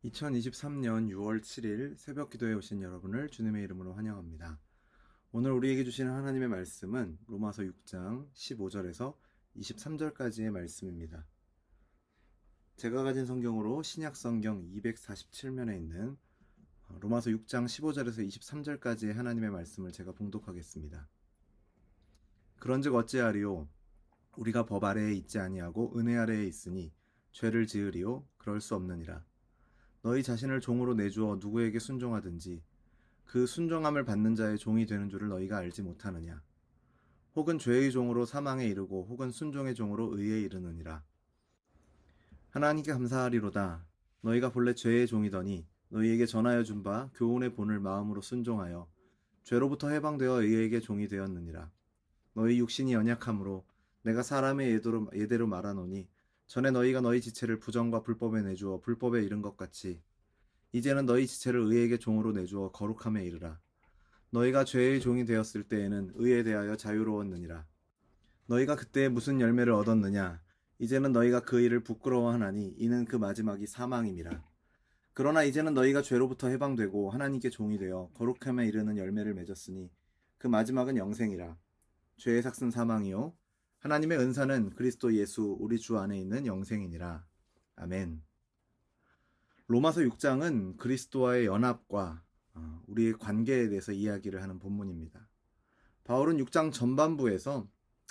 2023년 6월 7일 새벽 기도에 오신 여러분을 주님의 이름으로 환영합니다. 오늘 우리에게 주시는 하나님의 말씀은 로마서 6장 15절에서 23절까지의 말씀입니다. 제가 가진 성경으로 신약 성경 247면에 있는 로마서 6장 15절에서 23절까지의 하나님의 말씀을 제가 봉독하겠습니다. 그런즉 어찌하리요? 우리가 법 아래에 있지 아니하고 은혜 아래에 있으니 죄를 지으리요? 그럴 수 없느니라. 너희 자신을 종으로 내주어 누구에게 순종하든지 그 순종함을 받는 자의 종이 되는 줄을 너희가 알지 못하느냐? 혹은 죄의 종으로 사망에 이르고 혹은 순종의 종으로 의에 이르느니라. 하나님께 감사하리로다. 너희가 본래 죄의 종이더니 너희에게 전하여 준 바 교훈의 본을 마음으로 순종하여 죄로부터 해방되어 의에게 종이 되었느니라. 너희 육신이 연약함으로 내가 사람의 예대로 말하노니 전에 너희가 너희 지체를 부정과 불법에 내주어 불법에 이른 것 같이 이제는 너희 지체를 의에게 종으로 내주어 거룩함에 이르라. 너희가 죄의 종이 되었을 때에는 의에 대하여 자유로웠느니라. 너희가 그때 무슨 열매를 얻었느냐? 이제는 너희가 그 일을 부끄러워하나니 이는 그 마지막이 사망임이라. 그러나 이제는 너희가 죄로부터 해방되고 하나님께 종이 되어 거룩함에 이르는 열매를 맺었으니 그 마지막은 영생이라. 죄의 삭은 사망이요 하나님의 은사는 그리스도 예수 우리 주 안에 있는 영생이니라. 아멘. 로마서 6장은 그리스도와의 연합과 우리의 관계에 대해서 이야기를 하는 본문입니다. 바울은 6장 전반부에서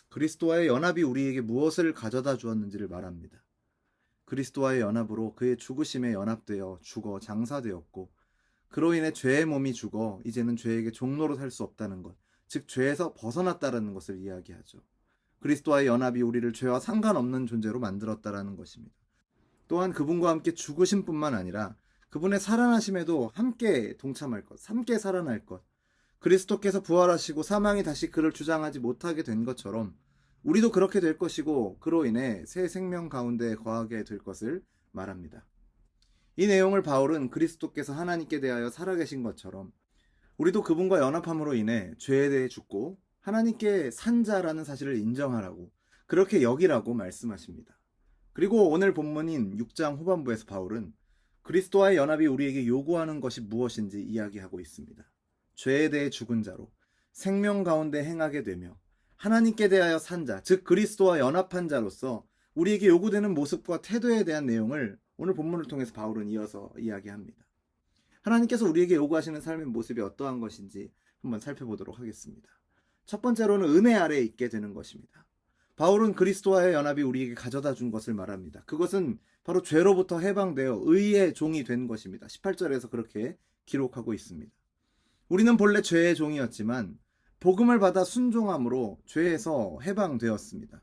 그리스도와의 연합이 우리에게 무엇을 가져다 주었는지를 말합니다. 그리스도와의 연합으로 그의 죽으심에 연합되어 죽어 장사되었고 그로 인해 죄의 몸이 죽어 이제는 죄에게 종로로 살 수 없다는 것, 즉 죄에서 벗어났다는 것을 이야기하죠. 그리스도와의 연합이 우리를 죄와 상관없는 존재로 만들었다라는 것입니다. 또한 그분과 함께 죽으신 뿐만 아니라 그분의 살아나심에도 함께 동참할 것, 함께 살아날 것, 그리스도께서 부활하시고 사망이 다시 그를 주장하지 못하게 된 것처럼 우리도 그렇게 될 것이고 그로 인해 새 생명 가운데 거하게 될 것을 말합니다. 이 내용을 바울은 그리스도께서 하나님께 대하여 살아계신 것처럼 우리도 그분과 연합함으로 인해 죄에 대해 죽고 하나님께 산 자라는 사실을 인정하라고 그렇게 여기라고 말씀하십니다. 그리고 오늘 본문인 6장 후반부에서 바울은 그리스도와의 연합이 우리에게 요구하는 것이 무엇인지 이야기하고 있습니다. 죄에 대해 죽은 자로 생명 가운데 행하게 되며 하나님께 대하여 산 자, 즉 그리스도와 연합한 자로서 우리에게 요구되는 모습과 태도에 대한 내용을 오늘 본문을 통해서 바울은 이어서 이야기합니다. 하나님께서 우리에게 요구하시는 삶의 모습이 어떠한 것인지 한번 살펴보도록 하겠습니다. 첫 번째로는 은혜 아래에 있게 되는 것입니다. 바울은 그리스도와의 연합이 우리에게 가져다 준 것을 말합니다. 그것은 바로 죄로부터 해방되어 의의 종이 된 것입니다. 18절에서 그렇게 기록하고 있습니다. 우리는 본래 죄의 종이었지만 복음을 받아 순종함으로 죄에서 해방되었습니다.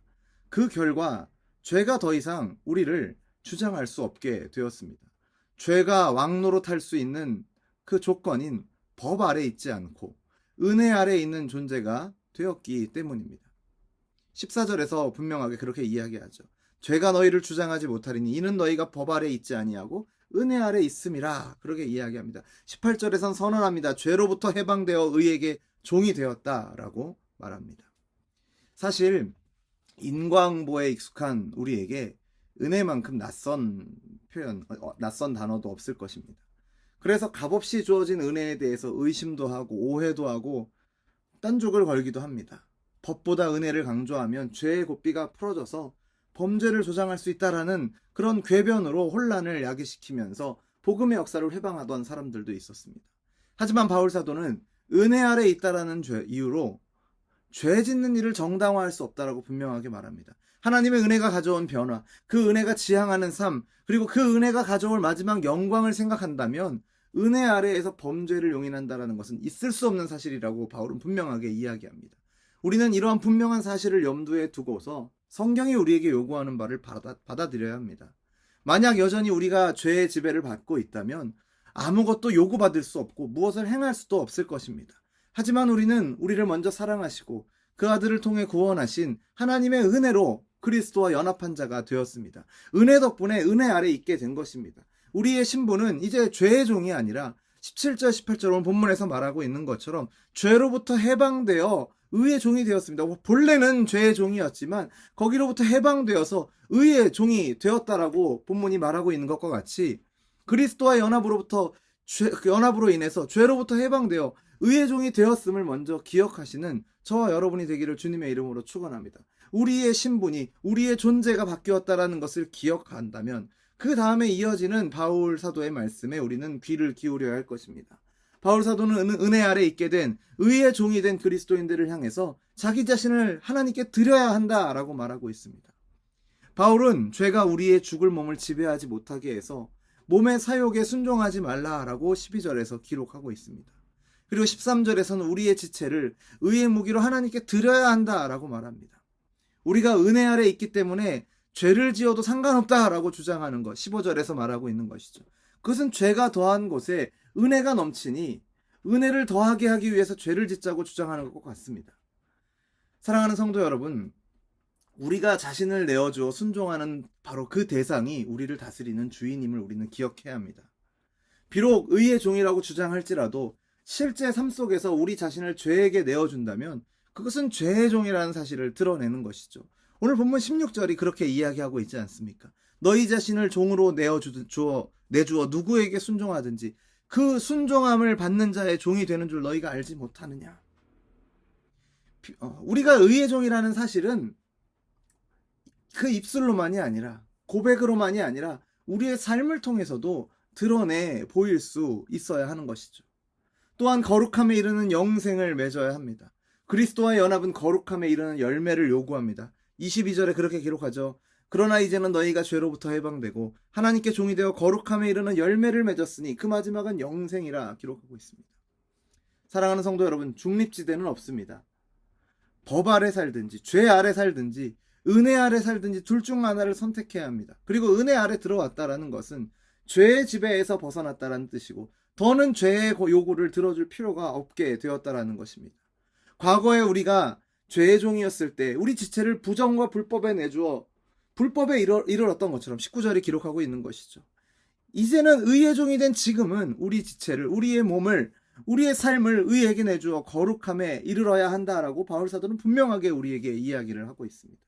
그 결과 죄가 더 이상 우리를 주장할 수 없게 되었습니다. 죄가 왕노릇할 수 있는 그 조건인 법 아래 있지 않고 은혜 아래 있는 존재가 되었기 때문입니다. 14절에서 분명하게 그렇게 이야기하죠. 죄가 너희를 주장하지 못하리니 이는 너희가 법 아래 있지 아니하고 은혜 아래 있음이라 그렇게 이야기합니다. 18절에선 선언합니다. 죄로부터 해방되어 의에게 종이 되었다라고 말합니다. 사실 인과응보에 익숙한 우리에게 은혜만큼 낯선 표현, 낯선 단어도 없을 것입니다. 그래서 값없이 주어진 은혜에 대해서 의심도 하고 오해도 하고 딴족을 걸기도 합니다. 법보다 은혜를 강조하면 죄의 고삐가 풀어져서 범죄를 조장할 수 있다라는 그런 궤변으로 혼란을 야기시키면서 복음의 역사를 회방하던 사람들도 있었습니다. 하지만 바울 사도는 은혜 아래 있다라는 이유로 죄 짓는 일을 정당화할 수 없다라고 분명하게 말합니다. 하나님의 은혜가 가져온 변화, 그 은혜가 지향하는 삶, 그리고 그 은혜가 가져올 마지막 영광을 생각한다면 은혜 아래에서 범죄를 용인한다는 것은 있을 수 없는 사실이라고 바울은 분명하게 이야기합니다. 우리는 이러한 분명한 사실을 염두에 두고서 성경이 우리에게 요구하는 바를 받아들여야 합니다. 만약 여전히 우리가 죄의 지배를 받고 있다면 아무것도 요구받을 수 없고 무엇을 행할 수도 없을 것입니다. 하지만 우리는 우리를 먼저 사랑하시고 그 아들을 통해 구원하신 하나님의 은혜로 그리스도와 연합한 자가 되었습니다. 은혜 덕분에 은혜 아래 있게 된 것입니다. 우리의 신분은 이제 죄의 종이 아니라 17절, 18절 오늘 본문에서 말하고 있는 것처럼 죄로부터 해방되어 의의 종이 되었습니다. 본래는 죄의 종이었지만 거기로부터 해방되어서 의의 종이 되었다라고 본문이 말하고 있는 것과 같이 그리스도와 연합으로 인해서 죄로부터 해방되어 의의 종이 되었음을 먼저 기억하시는 저와 여러분이 되기를 주님의 이름으로 축원합니다. 우리의 신분이, 우리의 존재가 바뀌었다라는 것을 기억한다면 그 다음에 이어지는 바울 사도의 말씀에 우리는 귀를 기울여야 할 것입니다. 바울 사도는 은혜 아래 있게 된 의의 종이 된 그리스도인들을 향해서 자기 자신을 하나님께 드려야 한다라고 말하고 있습니다. 바울은 죄가 우리의 죽을 몸을 지배하지 못하게 해서 몸의 사욕에 순종하지 말라라고 12절에서 기록하고 있습니다. 그리고 13절에서는 우리의 지체를 의의 무기로 하나님께 드려야 한다라고 말합니다. 우리가 은혜 아래 있기 때문에 죄를 지어도 상관없다라고 주장하는 것, 15절에서 말하고 있는 것이죠. 그것은 죄가 더한 곳에 은혜가 넘치니 은혜를 더하게 하기 위해서 죄를 짓자고 주장하는 것 같습니다. 사랑하는 성도 여러분, 우리가 자신을 내어주어 순종하는 바로 그 대상이 우리를 다스리는 주인임을 우리는 기억해야 합니다. 비록 의의 종이라고 주장할지라도 실제 삶 속에서 우리 자신을 죄에게 내어준다면 그것은 죄의 종이라는 사실을 드러내는 것이죠. 오늘 본문 16절이 그렇게 이야기하고 있지 않습니까? 너희 자신을 종으로 내주어 누구에게 순종하든지 그 순종함을 받는 자의 종이 되는 줄 너희가 알지 못하느냐. 우리가 의의 종이라는 사실은 그 입술로만이 아니라, 고백으로만이 아니라 우리의 삶을 통해서도 드러내 보일 수 있어야 하는 것이죠. 또한 거룩함에 이르는 영생을 맺어야 합니다. 그리스도와의 연합은 거룩함에 이르는 열매를 요구합니다. 22절에 그렇게 기록하죠. 그러나 이제는 너희가 죄로부터 해방되고 하나님께 종이 되어 거룩함에 이르는 열매를 맺었으니 그 마지막은 영생이라 기록하고 있습니다. 사랑하는 성도 여러분, 중립지대는 없습니다. 법 아래 살든지 죄 아래 살든지 은혜 아래 살든지 둘 중 하나를 선택해야 합니다. 그리고 은혜 아래 들어왔다라는 것은 죄의 지배에서 벗어났다라는 뜻이고 더는 죄의 요구를 들어줄 필요가 없게 되었다라는 것입니다. 과거에 우리가 죄의 종이었을 때 우리 지체를 부정과 불법에 내주어 불법에 이르렀던 것처럼 19절이 기록하고 있는 것이죠. 이제는 의의 종이 된 지금은 우리 지체를, 우리의 몸을, 우리의 삶을 의에게 내주어 거룩함에 이르러야 한다라고 바울 사도는 분명하게 우리에게 이야기를 하고 있습니다.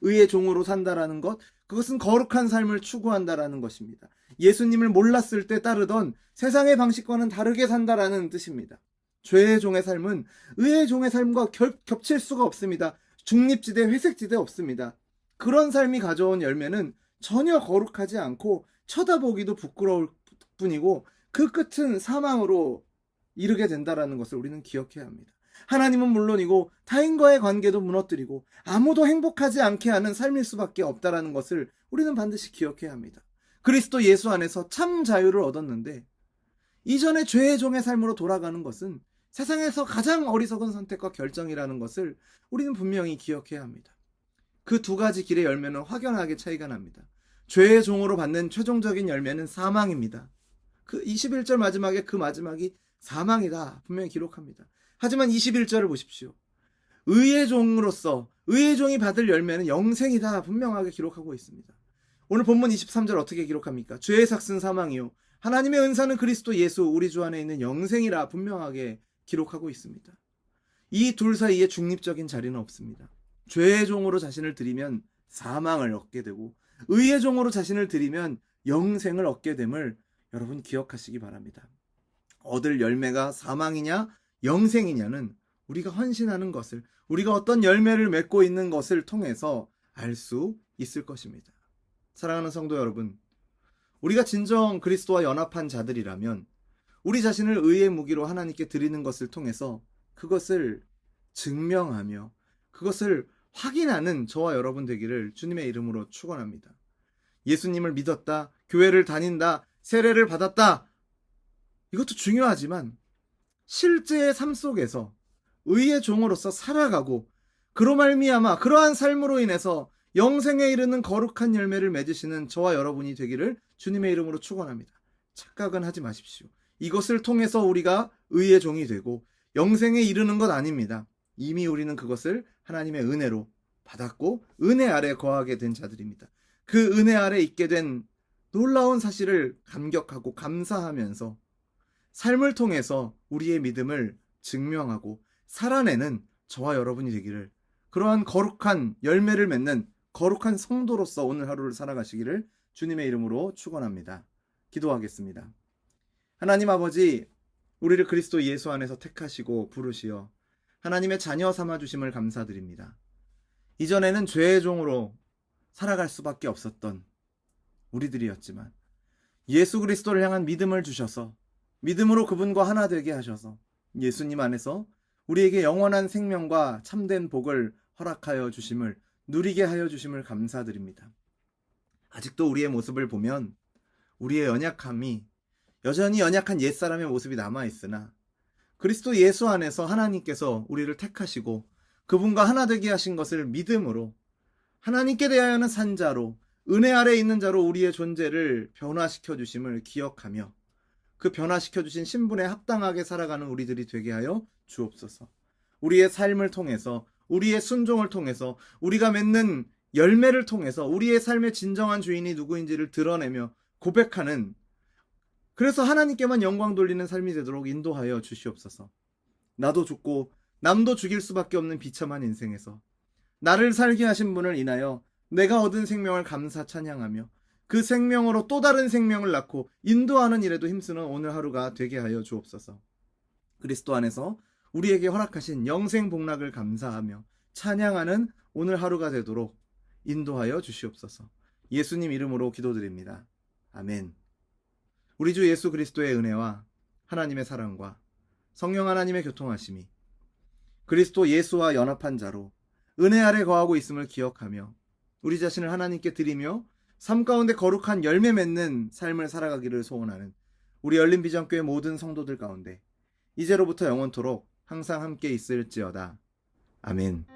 의의 종으로 산다라는 것, 그것은 거룩한 삶을 추구한다라는 것입니다. 예수님을 몰랐을 때 따르던 세상의 방식과는 다르게 산다라는 뜻입니다. 죄의 종의 삶은 의의 종의 삶과 겹칠 수가 없습니다. 중립지대, 회색지대 없습니다. 그런 삶이 가져온 열매는 전혀 거룩하지 않고 쳐다보기도 부끄러울 뿐이고 그 끝은 사망으로 이르게 된다라는 것을 우리는 기억해야 합니다. 하나님은 물론이고 타인과의 관계도 무너뜨리고 아무도 행복하지 않게 하는 삶일 수밖에 없다라는 것을 우리는 반드시 기억해야 합니다. 그리스도 예수 안에서 참 자유를 얻었는데 이전에 죄의 종의 삶으로 돌아가는 것은 세상에서 가장 어리석은 선택과 결정이라는 것을 우리는 분명히 기억해야 합니다. 그 두 가지 길의 열매는 확연하게 차이가 납니다. 죄의 종으로 받는 최종적인 열매는 사망입니다. 그 21절 마지막에 그 마지막이 사망이다 분명히 기록합니다. 하지만 21절을 보십시오. 의의 종으로서 의의 종이 받을 열매는 영생이다 분명하게 기록하고 있습니다. 오늘 본문 23절 어떻게 기록합니까? 죄의 삭은 사망이요 하나님의 은사는 그리스도 예수 우리 주 안에 있는 영생이라 분명하게 기록하고 있습니다. 이 둘 사이에 중립적인 자리는 없습니다. 죄의 종으로 자신을 드리면 사망을 얻게 되고 의의 종으로 자신을 드리면 영생을 얻게 됨을 여러분 기억하시기 바랍니다. 얻을 열매가 사망이냐 영생이냐는 우리가 헌신하는 것을, 우리가 어떤 열매를 맺고 있는 것을 통해서 알 수 있을 것입니다. 사랑하는 성도 여러분, 우리가 진정 그리스도와 연합한 자들이라면 우리 자신을 의의 무기로 하나님께 드리는 것을 통해서 그것을 증명하며 그것을 확인하는 저와 여러분 되기를 주님의 이름으로 축원합니다. 예수님을 믿었다, 교회를 다닌다, 세례를 받았다, 이것도 중요하지만 실제의 삶 속에서 의의 종으로서 살아가고 그로 말미암아 그러한 삶으로 인해서 영생에 이르는 거룩한 열매를 맺으시는 저와 여러분이 되기를 주님의 이름으로 축원합니다. 착각은 하지 마십시오. 이것을 통해서 우리가 의의 종이 되고 영생에 이르는 것 아닙니다. 이미 우리는 그것을 하나님의 은혜로 받았고 은혜 아래 거하게 된 자들입니다. 그 은혜 아래 있게 된 놀라운 사실을 감격하고 감사하면서 삶을 통해서 우리의 믿음을 증명하고 살아내는 저와 여러분이 되기를, 그러한 거룩한 열매를 맺는 거룩한 성도로서 오늘 하루를 살아가시기를 주님의 이름으로 축원합니다. 기도하겠습니다. 하나님 아버지, 우리를 그리스도 예수 안에서 택하시고 부르시어 하나님의 자녀 삼아주심을 감사드립니다. 이전에는 죄의 종으로 살아갈 수밖에 없었던 우리들이었지만 예수 그리스도를 향한 믿음을 주셔서 믿음으로 그분과 하나 되게 하셔서 예수님 안에서 우리에게 영원한 생명과 참된 복을 허락하여 주심을, 누리게 하여 주심을 감사드립니다. 아직도 우리의 모습을 보면 우리의 연약함이 여전히 연약한 옛사람의 모습이 남아있으나 그리스도 예수 안에서 하나님께서 우리를 택하시고 그분과 하나 되게 하신 것을 믿음으로 하나님께 대하여는 산 자로, 은혜 아래 있는 자로 우리의 존재를 변화시켜 주심을 기억하며 그 변화시켜 주신 신분에 합당하게 살아가는 우리들이 되게 하여 주옵소서. 우리의 삶을 통해서, 우리의 순종을 통해서, 우리가 맺는 열매를 통해서 우리의 삶의 진정한 주인이 누구인지를 드러내며 고백하는, 그래서 하나님께만 영광 돌리는 삶이 되도록 인도하여 주시옵소서. 나도 죽고 남도 죽일 수밖에 없는 비참한 인생에서 나를 살게 하신 분을 인하여 내가 얻은 생명을 감사 찬양하며 그 생명으로 또 다른 생명을 낳고 인도하는 일에도 힘쓰는 오늘 하루가 되게 하여 주옵소서. 그리스도 안에서 우리에게 허락하신 영생 복락을 감사하며 찬양하는 오늘 하루가 되도록 인도하여 주시옵소서. 예수님 이름으로 기도드립니다. 아멘. 우리 주 예수 그리스도의 은혜와 하나님의 사랑과 성령 하나님의 교통하심이 그리스도 예수와 연합한 자로 은혜 아래 거하고 있음을 기억하며 우리 자신을 하나님께 드리며 삶 가운데 거룩한 열매 맺는 삶을 살아가기를 소원하는 우리 열린비전교회 모든 성도들 가운데 이제로부터 영원토록 항상 함께 있을지어다. 아멘.